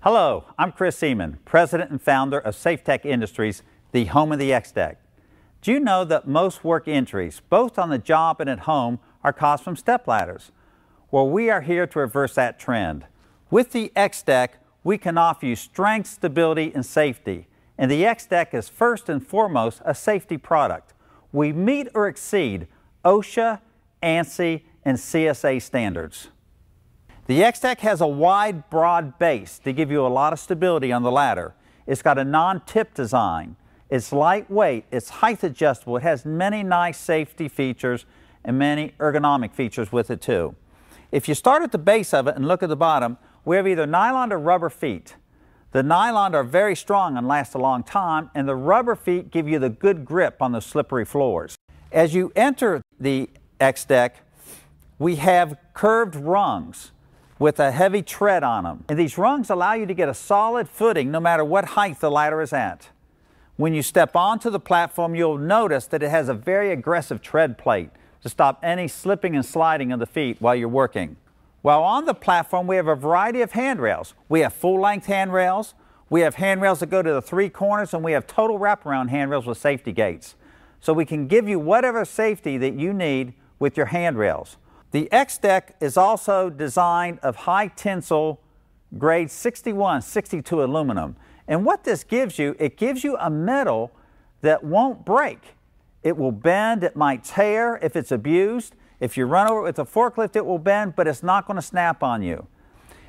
Hello, I'm Chris Seaman, President and Founder of SafeTech Industries, the home of the XDECK. Do you know that most work injuries, both on the job and at home, are caused from step ladders? Well, we are here to reverse that trend. With the XDECK, we can offer you strength, stability, and safety. And the XDECK is first and foremost a safety product. We meet or exceed OSHA, ANSI, and CSA standards. The XDECK has a wide, broad base to give you a lot of stability on the ladder. It's got a non-tip design. It's lightweight, it's height adjustable, it has many nice safety features and many ergonomic features with it too. If you start at the base of it and look at the bottom, we have either nylon or rubber feet. The nylon are very strong and last a long time, and the rubber feet give you the good grip on the slippery floors. As you enter the XDECK, we have curved rungs with a heavy tread on them. And these rungs allow you to get a solid footing no matter what height the ladder is at. When you step onto the platform, you'll notice that it has a very aggressive tread plate to stop any slipping and sliding of the feet while you're working. While on the platform, we have a variety of handrails. We have full-length handrails, we have handrails that go to the three corners, and we have total wraparound handrails with safety gates. So we can give you whatever safety that you need with your handrails. The XDECK is also designed of high tensile grade 61, 62 aluminum. And what this gives you, it gives you a metal that won't break. It will bend, it might tear if it's abused. If you run over it with a forklift, it will bend, but it's not going to snap on you.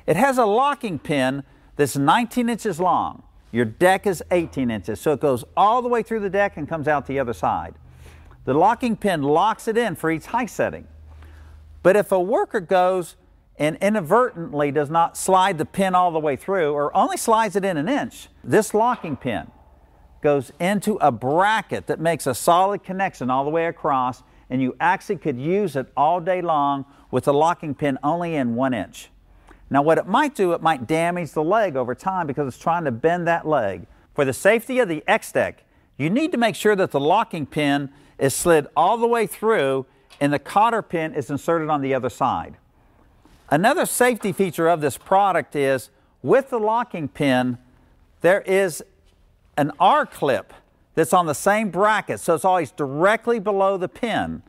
It has a locking pin that's 19 inches long. Your deck is 18 inches, so it goes all the way through the deck and comes out the other side. The locking pin locks it in for each height setting. But if a worker goes and inadvertently does not slide the pin all the way through, or only slides it in an inch, this locking pin goes into a bracket that makes a solid connection all the way across, and you actually could use it all day long with the locking pin only in 1 inch. Now what it might do, it might damage the leg over time because it's trying to bend that leg. For the safety of the XDECK, you need to make sure that the locking pin is slid all the way through and the cotter pin is inserted on the other side. Another safety feature of this product is with the locking pin, there is an R-clip that's on the same bracket, so it's always directly below the pin.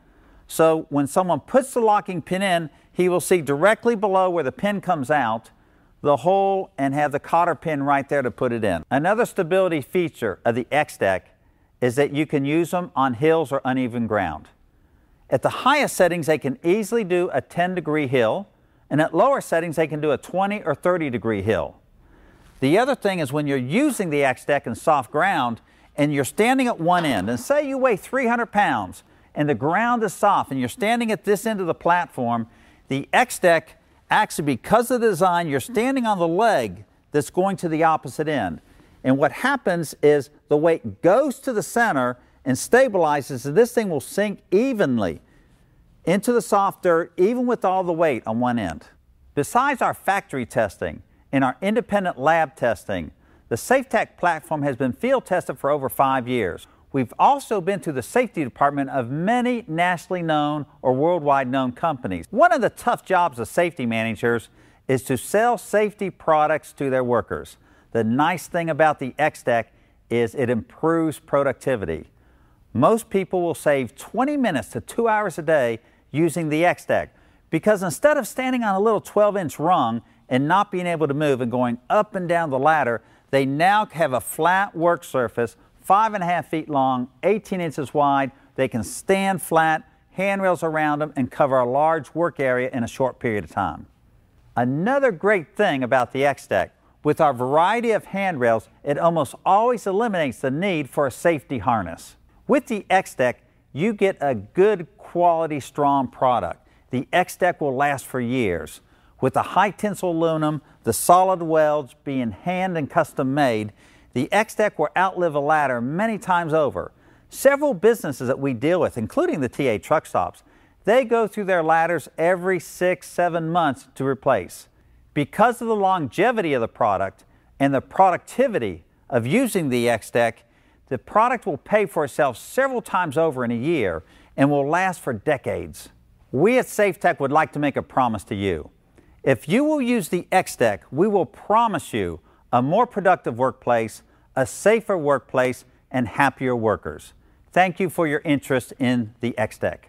So when someone puts the locking pin in, he will see directly below where the pin comes out the hole and have the cotter pin right there to put it in. Another stability feature of the XDECK is that you can use them on hills or uneven ground. At the highest settings, they can easily do a 10-degree hill, and at lower settings, they can do a 20 or 30-degree hill. The other thing is when you're using the XDECK in soft ground and you're standing at one end, and say you weigh 300 pounds and the ground is soft and you're standing at this end of the platform, the XDECK actually, because of the design, you're standing on the leg that's going to the opposite end. And what happens is the weight goes to the center and stabilizes, and this thing will sink evenly into the soft dirt, even with all the weight on one end. Besides our factory testing and our independent lab testing, the SafeTech platform has been field tested for over 5 years. We've also been through the safety department of many nationally known or worldwide known companies. One of the tough jobs of safety managers is to sell safety products to their workers. The nice thing about the XDECK is it improves productivity. Most people will save 20 minutes to 2 hours a day using the XDECK because instead of standing on a little 12-inch rung and not being able to move and going up and down the ladder, they now have a flat work surface, 5.5 feet long, 18 inches wide. They can stand flat, handrails around them, and cover a large work area in a short period of time. Another great thing about the XDECK, with our variety of handrails, it almost always eliminates the need for a safety harness. With the XDECK, you get a good quality, strong product. The XDECK will last for years. With the high tensile aluminum, the solid welds being hand and custom made, the XDECK will outlive a ladder many times over. Several businesses that we deal with, including the TA truck stops, they go through their ladders every 6-7 months to replace. Because of the longevity of the product and the productivity of using the XDECK, the product will pay for itself several times over in a year and will last for decades. We at SafeTech would like to make a promise to you. If you will use the XDECK, we will promise you a more productive workplace, a safer workplace, and happier workers. Thank you for your interest in the XDECK.